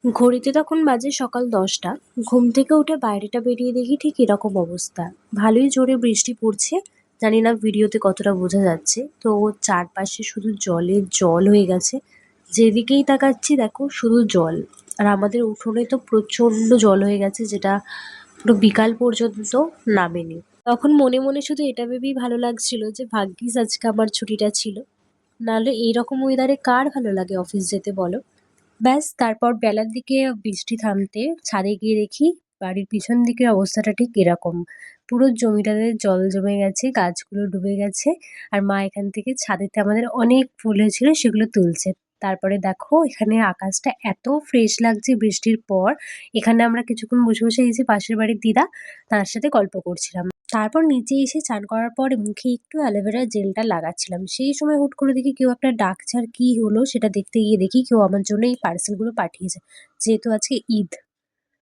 ঘড়িতে তখন বাজে সকাল ১০টা। ঘুম থেকে উঠে বাইরেটা বেরিয়ে দেখি ঠিক এরকম অবস্থা। ভালোই জোরে বৃষ্টি পড়ছে। জানি না ভিডিওতে কতটা বোঝা যাচ্ছে। তো চারপাশে শুধু জলে জল হয়ে গেছে। যেদিকেই তাকাচ্ছি দেখো শুধু জল। আর আমাদের উঠোনে তো প্রচণ্ড জল হয়ে গেছে, যেটা পুরো বিকাল পর্যন্ত নামেনি। তখন মনে মনে শুধু এটা ভেবেই ভালো লাগছিল যে ভাগ্যিস আজকে আমার ছুটিটা ছিল। নাহলে এইরকম ওয়েদারে কার ভালো লাগে অফিস যেতে বলো? ব্যাস তারপর বেলার দিকে বৃষ্টি থামতে ছাদে গিয়ে দেখি বাড়ির পিছন দিকের অবস্থাটা ঠিক এরকম। পুরো জমিটাতে জল জমে গেছে, গাছগুলো ডুবে গেছে। আর মা এখান থেকে ছাদেতে আমাদের অনেক ফুল হয়েছিল সেগুলো তুলছে। তারপরে দেখো এখানে আকাশটা এত ফ্রেশ লাগছে বৃষ্টির পর। এখানে আমরা কিছুক্ষণ বসে বসে এই যে পাশের বাড়ির দিদা, তার সাথে গল্প করছিলাম। তারপর নিচে এসে চান করার পরে মুখে একটু অ্যালোভেরা জেলটা লাগাচ্ছিলাম, সেই সময় হুট করে দেখি কেউ একটা ডাকছে। আর কি হলো সেটা দেখতে গিয়ে দেখি কেউ আমার জন্য এই পার্সেলগুলো পাঠিয়েছে, যেহেতু আজকে ঈদ।